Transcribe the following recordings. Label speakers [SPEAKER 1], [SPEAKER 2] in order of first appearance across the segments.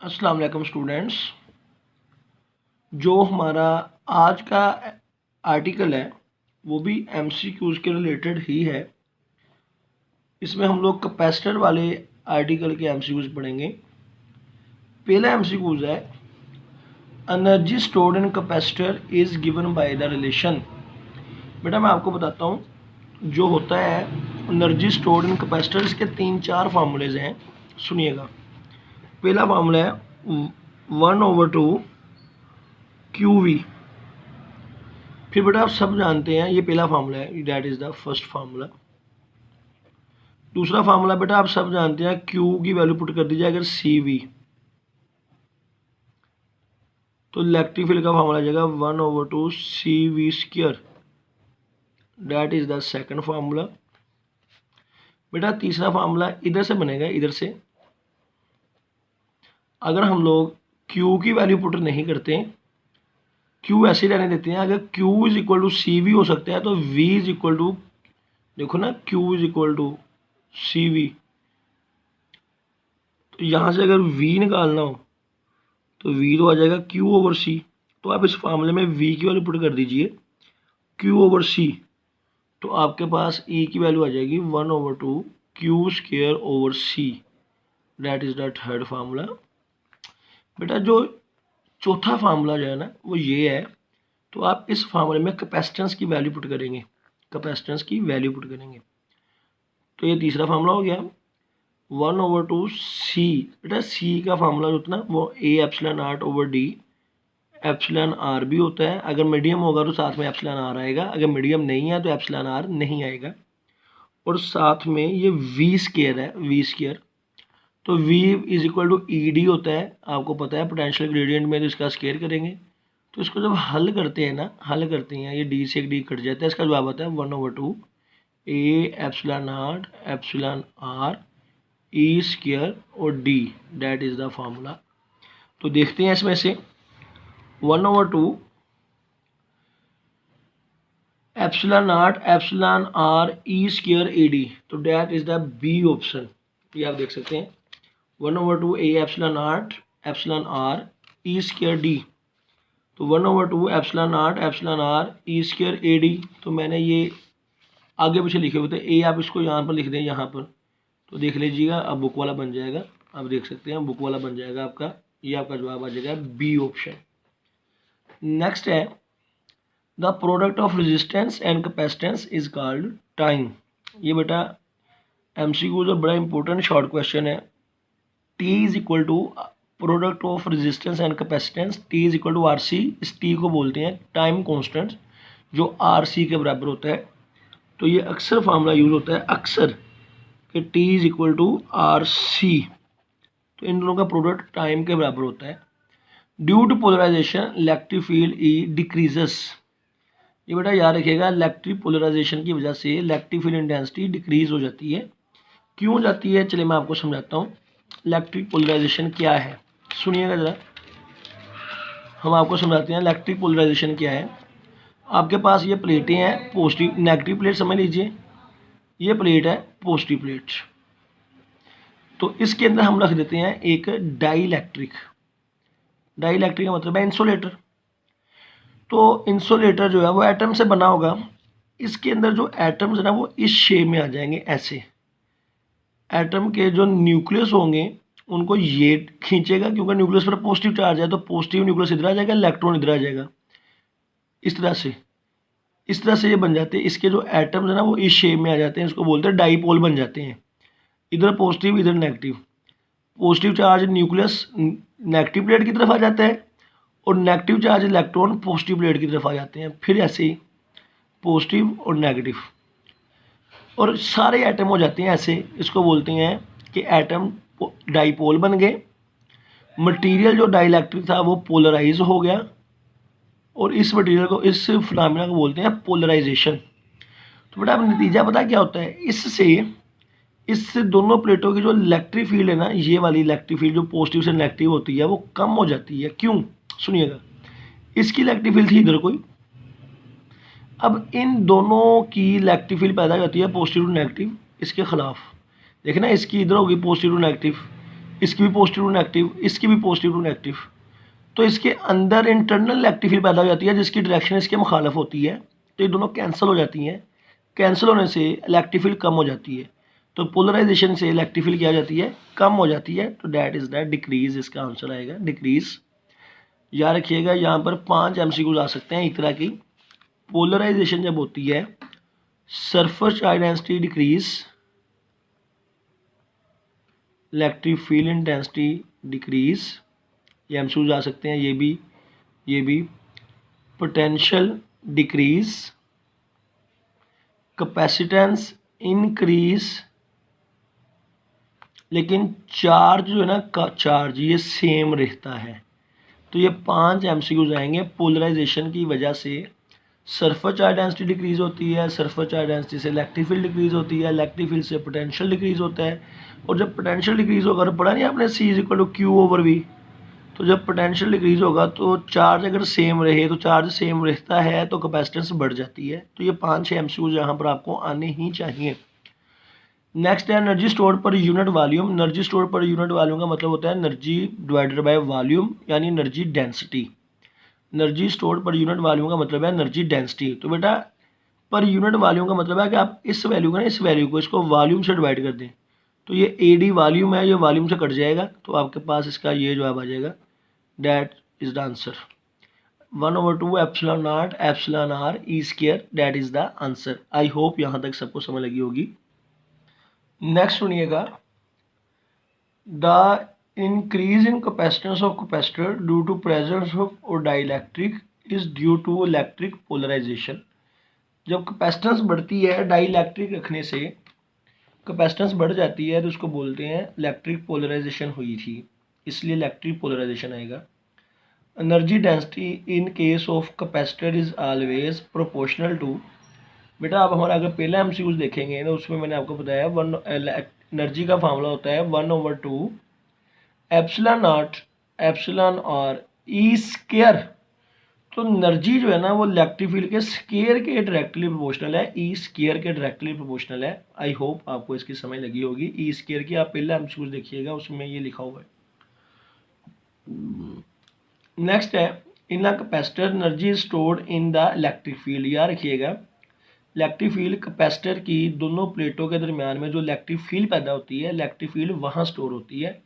[SPEAKER 1] अस्सलाम वालेकुम स्टूडेंट्स। जो हमारा आज का आर्टिकल है वो भी एमसीक्यूज़ के रिलेटेड ही है। इसमें हम लोग कैपेसिटर वाले आर्टिकल के एमसीक्यूज़ पढ़ेंगे। पहला एमसीक्यूज़ है energy stored in capacitor is given by the relation. बेटा मैं आपको बताता हूँ जो होता है एनर्जी स्टोर्ड इन कैपेसिटर, इसके 3-4 फार्मूलेज हैं, सुनिएगा। पहला फार्मूला है 1/2 QV। फिर बेटा आप सब जानते हैं ये पहला फार्मूला है, that is the first formula. दूसरा फार्मूला बेटा आप सब जानते हैं, Q की वैल्यू पुट कर दीजिए अगर CV, तो इलेक्ट्रिक फील्ड का फार्मूला आ जाएगा 1/2 CV²। That is the second formula. बेटा तीसरा फार्मूला इधर से बनेगा, इधर से अगर हम लोग Q की वैल्यू पुट नहीं करते, Q ऐसे रहने देते हैं, अगर Q is equal to CV हो सकता है तो V इज इक्वल टू, देखो ना, Q is equal to CV, तो यहाँ से अगर V निकालना हो तो V तो आ जाएगा Q/C। तो आप इस फार्मूले में V की वैल्यू पुट कर दीजिए Q/C, तो आपके पास E की वैल्यू आ जाएगी 1/2 Q²/C। That is the third formula. बेटा जो चौथा फार्मूला जो है ना वो ये है, तो आप इस फार्मूले में कैपेसिटेंस की वैल्यू पुट करेंगे, कैपेसिटेंस की वैल्यू पुट करेंगे। तो ये तीसरा फार्मूला हो गया 1/2 C। बेटा C का फार्मूला जो होता है ना वो A/0/D, ε r भी होता है। अगर मीडियम होगा तो साथ में ε r आएगा, अगर मीडियम नहीं है तो ε r नहीं आएगा। और साथ में ये V² है, V², तो V is equal to ED होता है, आपको पता है पोटेंशियल ग्रेडियंट में, तो इसका स्क्वायर करेंगे। तो इसको जब हल करते हैं ना, हल करते हैं, ये D से एक D कट जाता है, इसका जवाब आता है 1/2 A/0/ε r E² और D। That is the formula. तो देखते हैं इसमें से 1/2 ε0/ε r E² AD, तो that is the B option. ये आप देख सकते हैं 1/2 A/0/ε r E² D, तो 1/2 ε0/ε r E² AD। तो मैंने ये आगे पीछे लिखे हुए थे, ए आप इसको यहाँ पर लिख दें, यहाँ पर, तो देख लीजिएगा अब बुक वाला बन जाएगा। आप देख सकते हैं बुक वाला बन जाएगा आपका, ये आपका जवाब आ जाएगा बी ऑप्शन। नेक्स्ट है the product of resistance and capacitance is called time. ये बेटा एमसीक्यू जो बड़ा इंपॉर्टेंट शॉर्ट क्वेश्चन है। T is equal to product of resistance and capacitance, T is equal to RC। इस टी को बोलते हैं टाइम कॉन्स्टेंट, जो RC के बराबर होता है। तो ये अक्सर फार्मूला यूज होता है, अक्सर, कि T is equal to RC, तो इन दोनों का प्रोडक्ट टाइम के बराबर होता है। Due to polarisation electric field E decreases. ये बेटा याद रखिएगा, इलेक्ट्रिक पोलराइजेशन की वजह से इलेक्ट्रिक फील्ड इंटेंसिटी डिक्रीज हो जाती है। क्यों जाती है, चलिए मैं आपको समझाता हूँ। इलेक्ट्रिक पोलराइजेशन क्या है, सुनिएगा ज़रा, हम आपको समझाते हैं इलेक्ट्रिक पोलराइजेशन क्या है। आपके पास ये प्लेटें हैं, पॉजिटिव नेगेटिव प्लेट समझ लीजिए, ये प्लेट है पॉजिटिव प्लेट, तो इसके अंदर हम रख देते हैं एक डाइइलेक्ट्रिक। डाइइलेक्ट्रिक का मतलब है इंसुलेटर। तो इंसुलेटर जो है वो एटम से बना होगा, इसके अंदर जो एटम्स है ना वो इस शेप में आ जाएंगे, ऐसे। एटम के जो न्यूक्लियस होंगे उनको ये खींचेगा, क्योंकि न्यूक्लियस पर पॉजिटिव चार्ज है, तो पॉजिटिव न्यूक्लियस इधर आ जाएगा, इलेक्ट्रॉन इधर आ जाएगा, इस तरह से ये बन जाते हैं। इसके जो एटम्स है ना वो इस शेप में आ जाते हैं, इसको बोलते हैं डाइपोल बन जाते हैं, इधर पॉजिटिव इधर negative. Positive charge nucleus negative plate की तरफ आ जाता है, और negative charge electron positive plate की तरफ आ जाते हैं। फिर ऐसे ही पॉजिटिव और नेगेटिव, और सारे एटम हो जाते हैं ऐसे। इसको बोलते हैं कि एटम डाइपोल बन गए, मटेरियल जो डाइइलेक्ट्रिक था वो पोलराइज हो गया, और इस मटेरियल को, इस फिनोमेना को बोलते हैं पोलराइजेशन। तो बेटा अब नतीजा पता क्या होता है, इससे दोनों प्लेटों की जो इलेक्ट्रिक फील्ड है ना, ये वाली इलेक्ट्रिक फील्ड जो पॉजिटिव से नेगेटिव होती है वो कम हो जाती है। क्यों, सुनिएगा, इसकी इलेक्ट्रिक फील्ड थी इधर कोई, अब इन दोनों की इलेक्ट्रिक फील्ड पैदा करती है पॉजिटिव टू नेगेटिव, इसके खिलाफ। देखना, इसकी इधर होगी पॉजिटिव टू नेगेटिव, इसकी भी पॉजिटिव टू नेगेटिव, इसकी भी पॉजिटिव टू नेगेटिव। तो इसके अंदर इंटरनल इलेक्ट्रिक फील्ड पैदा हो जाती है जिसकी डायरेक्शन इसके मुखालफ होती है, तो ये दोनों कैंसिल हो जाती हैं। कैंसिल होने से इलेक्ट्रिक फील्ड कम हो जाती है, तो पोलराइजेशन से इलेक्ट्रिक फील्ड क्या हो जाती है, कम हो जाती है। तो दैट इज़ द डिक्रीज, इसका आंसर आएगा डिक्रीज। याद रखिएगा यहाँ पर 5 MCQs आ सकते हैं एक तरह की। पोलराइजेशन जब होती है, surface charge density decrease, electric field intensity decrease, ये MCQs आ सकते हैं। ये भी पोटेंशियल डिक्रीज, कैपेसिटेंस इंक्रीज, लेकिन चार्ज जो है ना का चार्ज ये सेम रहता है। तो ये 5 MCQs आएंगे। पोलराइजेशन की वजह से सरफेस चार्ज डेंसिटी डिक्रीज होती है, सरफेस चार्ज डेंसिटी से इलेक्ट्रिक फील्ड डिक्रीज होती है, इलेक्ट्रिक फील्ड से पोटेंशियल डिक्रीज होता है। और जब पोटेंशियल डिक्रीज होगा, तो पढ़ा नहीं आपने C=Q/V। तो जब पोटेंशियल डिक्रीज होगा तो चार्ज अगर सेम रहे, तो चार्ज सेम रहता है तो कैपेसिटेंस बढ़ जाती है। तो ये 5-6 MCQs यहाँ पर आपको आने ही चाहिए। नेक्स्ट है energy stored per unit volume. Energy stored per unit volume का मतलब होता है एनर्जी डिवाइडेड बाय वॉल्यूम, यानी energy density. Energy stored per unit volume का मतलब है एनर्जी डेंसिटी। तो बेटा पर यूनिट वॉल्यूम का मतलब है कि आप इस वैल्यू को ना, इस वैल्यू को इसको वॉल्यूम से डिवाइड कर दें। तो ये AD वॉल्यूम है, ये वॉल्यूम से कट जाएगा, तो आपके पास इसका ये जवाब आ जाएगा। That is the answer. 1/2 epsilon naught epsilon R E², that is the answer. I hope यहाँ तक सबको समझ लगी होगी। नेक्स्ट सुनिएगा, the increase in capacitance of capacitor due to presence of और dielectric is due to electric polarization. जब capacitance बढ़ती है डाइइलेक्ट्रिक रखने से, कैपेसिटेंस बढ़ जाती है तो उसको बोलते हैं इलेक्ट्रिक पोलराइजेशन हुई थी, इसलिए इलेक्ट्रिक पोलराइजेशन आएगा। Energy density in case of capacitor is always proportional to. बेटा आप हमारा अगर पहला MCQs देखेंगे ना, उसमें मैंने आपको बताया एनर्जी का फार्मूला होता है 1/2 epsilon naught epsilon R E²। तो एनर्जी जो है ना वो इलेक्ट्रिक फील्ड के स्केयर के डायरेक्टली प्रोपोर्शनल है, E² के डायरेक्टली प्रोपोर्शनल है। आई होप आपको इसकी समझ लगी होगी। E² की आप पहला MCQs देखिएगा, उसमें ये लिखा हुआ है। नेक्स्ट है, in the capacitor energy stored in the electric field. याद रखिएगा, इलेक्ट्रिक फील्ड कैपेसिटर की दोनों प्लेटों के दरमियान में जो इलेक्ट्रिक फील्ड पैदा होती है, इलेक्ट्रिक फील्ड वहाँ स्टोर होती है।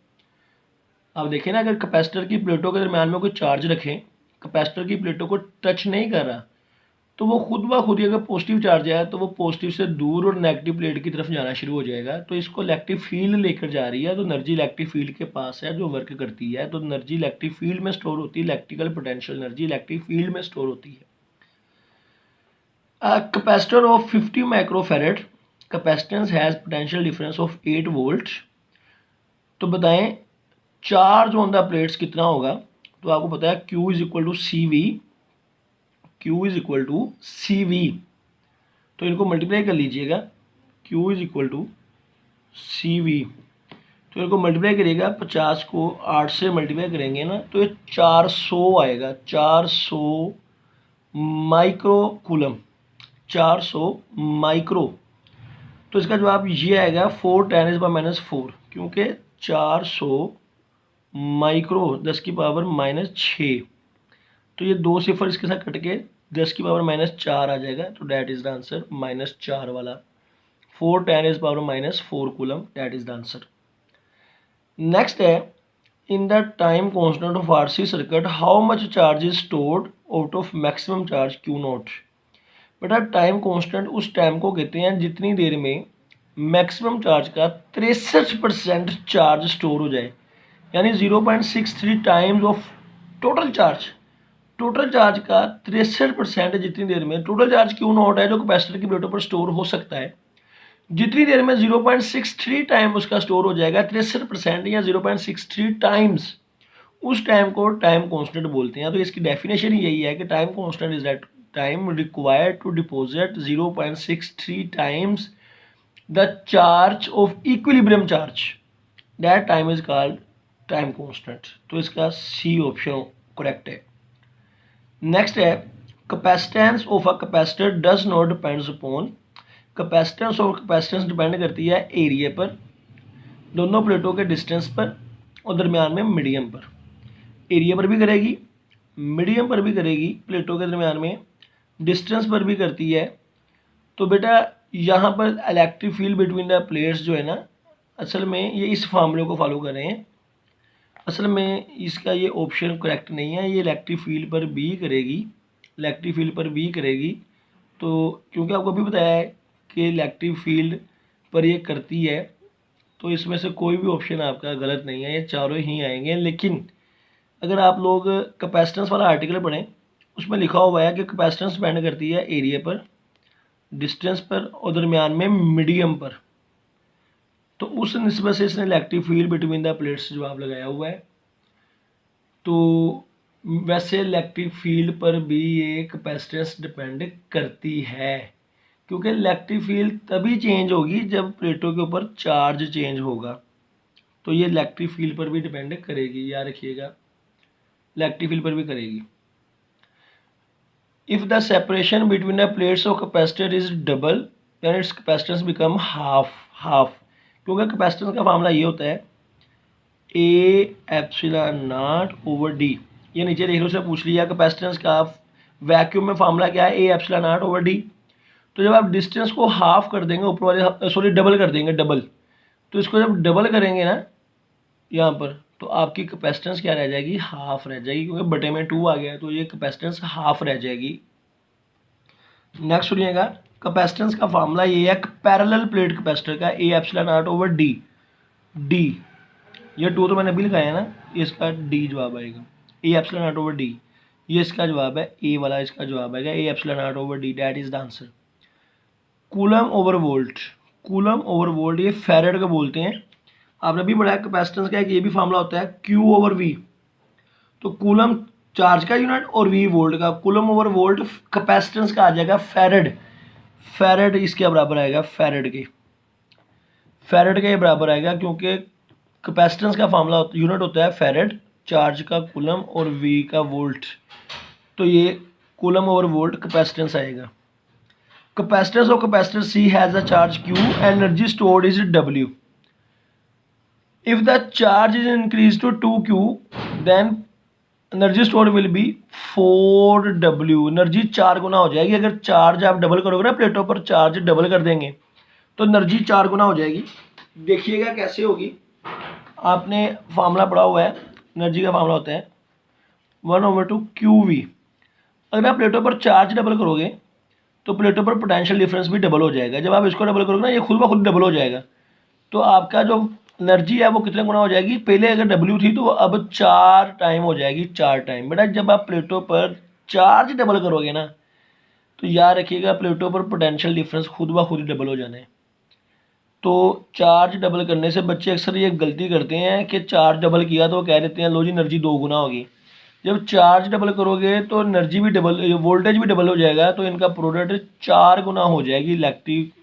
[SPEAKER 1] आप देखें ना, अगर कैपेसिटर की प्लेटों के दरमियान में कोई चार्ज रखें, कैपेसिटर की प्लेटों को टच नहीं कर रहा, तो वो खुद ब खुद ही अगर पॉजिटिव चार्ज है तो वो पॉजिटिव से दूर और नेगेटिव प्लेट की तरफ जाना शुरू हो जाएगा। तो इसको इलेक्ट्रिक फील्ड लेकर जा रही है, तो एनर्जी इलेक्ट्रिक फील्ड के पास है जो वर्क करती है। तो एनर्जी इलेक्ट्रिक फील्ड में स्टोर होती है, electrical potential energy electric field में स्टोर होती है। Capacitor of 50 microfarad capacitance has potential difference of 8 volt. तो बताएं चार्ज ऑन द प्लेट्स कितना होगा। तो आपको पता है Q = CV, Q = CV। तो इनको मल्टीप्लाई कर लीजिएगा, Q = CV। तो इनको मल्टीप्लाई करिएगा, 50 को 8 से मल्टीप्लाई करेंगे ना, तो ये 400 आएगा, 400 माइक्रो कूलम, 400 माइक्रो। तो इसका जवाब ये आएगा 4×10⁻⁴, क्योंकि 400 माइक्रो 10⁻⁻6। तो ये 2 सिफर इसके साथ कट के 10⁻⁻4 आ जाएगा। तो डैट इज द आंसर -4 वाला, 4×10⁻⁴ coulomb, that is the answer. Next है, in the time constant of RC circuit how much charge is stored out of maximum charge Q0। बेटा टाइम कांस्टेंट उस टाइम को कहते हैं जितनी देर में मैक्सिमम चार्ज का 63% चार्ज स्टोर हो जाए, यानी 0.63 times of total charge. Total charge का 63% जितनी देर में, टोटल चार्ज Q0 है जो कैपेसिटर की प्लेटों पर स्टोर हो सकता है, जितनी देर में 0.63 टाइम उसका स्टोर हो जाएगा, 63% या 0.63 टाइम्स, उस टाइम को टाइम कांस्टेंट बोलते हैं। तो इसकी डेफिनेशन यही है कि time constant is that time required to deposit 0.63 times the charge of equilibrium charge, that time is called time constant। तो इसका C ऑप्शन करेक्ट है। नेक्स्ट है, capacitance of a capacitor does not depends upon. Capacitance और capacitance depend करती है area पर, दोनों प्लेटों के डिस्टेंस पर और दरमियान में मीडियम पर। एरिया पर भी करेगी, मीडियम पर भी करेगी, प्लेटों के दरमियान में डिस्टेंस पर भी करती है। तो बेटा यहाँ पर electric field between the plates जो है ना, असल में ये इस फार्मूले को फॉलो कर रहे हैं। असल में इसका ये ऑप्शन करेक्ट नहीं है, ये इलेक्ट्रिक फील्ड पर भी करेगी, इलेक्ट्रिक फील्ड पर भी करेगी। तो क्योंकि आपको अभी बताया है कि इलेक्ट्रिक फील्ड पर ये करती है, तो इसमें से कोई भी ऑप्शन आपका गलत नहीं है, ये चारों ही आएंगे। लेकिन अगर आप लोग कैपेसिटेंस वाला आर्टिकल पढ़ें, उसमें लिखा हुआ है कि कैपेसिटेंस डिपेंड करती है एरिया पर, डिस्टेंस पर और दरमियान में मीडियम पर। तो उस निस्बत से इसने electric field between the plates जवाब लगाया हुआ है। तो वैसे इलेक्ट्रिक फील्ड पर भी ये कैपेसिटेंस डिपेंड करती है, क्योंकि इलेक्ट्रिक फील्ड तभी चेंज होगी जब प्लेटों के ऊपर चार्ज चेंज होगा। तो ये इलेक्ट्रिक फील्ड पर भी डिपेंड करेगी, याद रखिएगा, इलेक्ट्रिक फील्ड पर भी करेगी। If the separation between the plates of capacitor is double then its capacitance become half. क्योंकि कैपेसिटेंस का फार्मूला ये होता है A epsilon naught over D. ये नीचे देख लो, उसने पूछ लिया कैपेसिटेंस का वैक्यूम में फार्मूला क्या है, A epsilon naught over D. तो जब आप डिस्टेंस को हाफ कर देंगे ऊपर वाले, सॉरी डबल कर देंगे, डबल, तो इसको जब डबल करेंगे ना यहाँ पर, तो आपकी कैपेसिटेंस क्या रह जाएगी, हाफ रह जाएगी, क्योंकि बटे में 2 आ गया है, तो ये कैपेसिटेंस हाफ रह जाएगी। नेक्स्ट सुनिएगा, कैपेसिटेंस का फार्मूला ये है पैरेलल प्लेट कैपेसिटर का, ए epsilon naught over D. D ये 2 तो मैंने अभी लिखाया है ना, इसका डी जवाब आएगा, ए एप्सिलॉन नॉट ओवर डी, ये इसका जवाब है, ए वाला इसका जवाब आएगा, ए epsilon naught over D, that is the answer. Coulomb over volt, coulomb over volt ये फैरेड का बोलते हैं। आपने भी पढ़ा है कैपेसिटेंस का एक ये भी फार्मूला होता है क्यू ओवर वी। तो कूलम चार्ज का यूनिट और वी वोल्ट का, कूलम ओवर वोल्ट कैपेसिटेंस का आ जाएगा फैरेड। फैरेड इसके बराबर आएगा, फैरेड के ये बराबर आएगा, क्योंकि कैपेसिटेंस का फार्मूला यूनिट होता है फैरेड, चार्ज का कूलम और वी का वोल्ट। तो ये कूलम ओवर वोल्ट कैपेसिटेंस आएगा। Capacitance of capacitor C has a charge Q, energy stored is W. If the charge is increased to 2Q, then energy store will be 4W। Energy 4 गुना हो जाएगी। अगर charge आप double करोगे ना, प्लेटों पर चार्ज डबल कर देंगे तो एनर्जी 4 गुना हो जाएगी। देखिएगा कैसे होगी, आपने फार्मूला पढ़ा हुआ है, एनर्जी का फार्मूला होता है 1/2QV। अगर आप प्लेटों पर चार्ज डबल करोगे तो प्लेटों पर पोटेंशियल डिफरेंस भी डबल हो जाएगा। जब आप इसको डबल करोगे ना, ये खुद ब खुद डबल हो जाएगा। तो आपका जो एनर्जी है वो कितने गुना हो जाएगी, पहले अगर W थी तो अब 4 टाइम हो जाएगी, 4 टाइम। बेटा जब आप प्लेटों पर चार्ज डबल करोगे ना, तो याद रखिएगा प्लेटों पर पोटेंशियल डिफरेंस खुद ब खुद डबल हो जाना है। तो चार्ज डबल करने से बच्चे अक्सर ये गलती करते हैं कि चार्ज डबल किया तो कह देते हैं लो जी एनर्जी 2 गुना होगी। जब चार्ज डबल करोगे तो एनर्जी भी डबल, वोल्टेज भी डबल हो जाएगा, तो इनका प्रोडक्ट 4 गुना हो जाएगी इलेक्ट्रिक।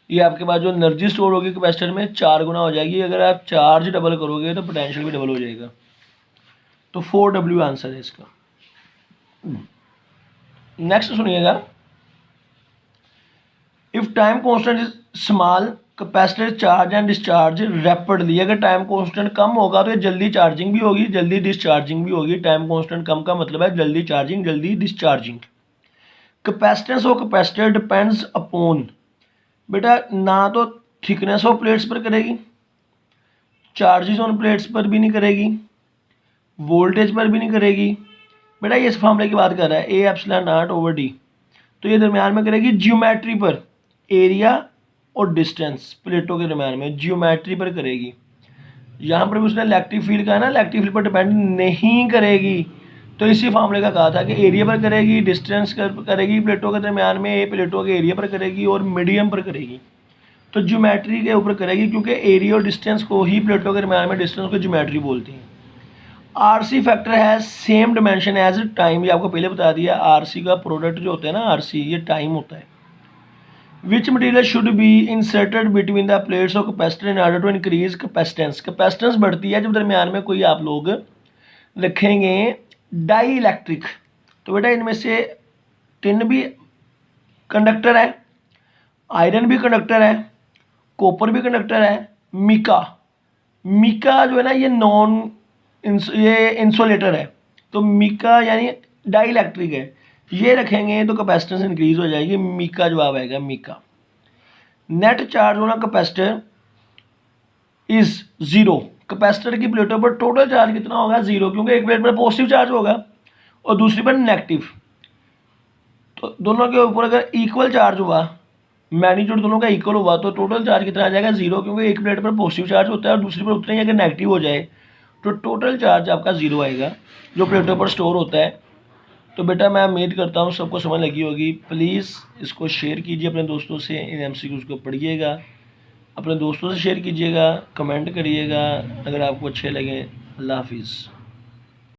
[SPEAKER 1] ये आपके पास जो एनर्जी स्टोर होगी कैपेसिटर में 4 गुना हो जाएगी। अगर आप चार्ज डबल करोगे तो पोटेंशियल भी डबल हो जाएगा। तो 4W आंसर है इसका। नेक्स्ट सुनिएगा, if time constant is small capacitor charge and discharge rapidly. अगर टाइम कांस्टेंट कम होगा तो ये जल्दी चार्जिंग भी होगी, जल्दी डिस्चार्जिंग भी होगी। टाइम कांस्टेंट कम का मतलब है जल्दी चार्जिंग, जल्दी discharging. Capacitance of capacitor depends upon, बेटा ना तो थिकनेस ऑफ प्लेट्स पर करेगी, चार्जेस ऑन प्लेट्स पर भी नहीं करेगी, वोल्टेज पर भी नहीं करेगी। बेटा ये इस फार्मूले की बात कर रहा है, A epsilon naught over D. तो ये दरमियान में करेगी ज्योमेट्री पर, एरिया और डिस्टेंस प्लेटों के दरमियान में ज्योमेट्री पर करेगी। यहाँ पर भी उसने इलेक्ट्रिक फील्ड का है ना, इलेक्ट्रिक फील्ड पर डिपेंड नहीं करेगी। तो इसी फार्मूले का कहा था कि एरिया पर करेगी, डिस्टेंस करेगी प्लेटों के दरमियान में, ए प्लेटों के एरिया पर करेगी और मीडियम पर करेगी। तो ज्योमेट्री के ऊपर करेगी, क्योंकि एरिया और डिस्टेंस को ही प्लेटों के दरमियान में डिस्टेंस को ज्योमेट्री बोलती हैं। आरसी फैक्टर है सेम डिमेंशन एज टाइम, ये आपको पहले बता दिया। आरसी का प्रोडक्ट जो होता है ना, आरसी ये टाइम होता है। Which material should be inserted between the plates of capacitor in order to increase capacitance. Capacitance बढ़ती है जब दरमियान में कोई आप लोग रखेंगे डाई इलेक्ट्रिक। तो बेटा इनमें से टिन भी कंडक्टर है, आयरन भी कंडक्टर है, कॉपर भी कंडक्टर है, मिका मिका जो है ना ये इंसुलेटर है, तो मिका यानी डाई इलेक्ट्रिक है, ये रखेंगे तो कैपेसिटेंस इंक्रीज हो जाएगी। मिका जवाब आएगा मिका। नेट चार्ज होना कैपेसिटर इज जीरो, कैपेसिटर की प्लेटों पर टोटल चार्ज कितना होगा? जीरो, क्योंकि एक प्लेट पर पॉजिटिव चार्ज होगा और दूसरी पर नेगेटिव। तो दोनों के ऊपर अगर इक्वल चार्ज हुआ, मैग्नीट्यूड दोनों का इक्वल हुआ, तो टोटल चार्ज कितना आ जाएगा? जीरो, क्योंकि एक प्लेट पर पॉजिटिव चार्ज होता है और दूसरी पर उतना ही अगर नेगेटिव हो जाए तो टोटल चार्ज आपका जीरो आएगा जो प्लेटों पर स्टोर होता है। तो बेटा मैं उम्मीद करता हूँ सबको समझ लगी होगी। प्लीज़ इसको शेयर कीजिए अपने दोस्तों से, इन एमसीक्यूज़ को पढ़िएगा, अपने दोस्तों से शेयर कीजिएगा, कमेंट करिएगा अगर आपको अच्छे लगे। अल्लाह हाफिज़।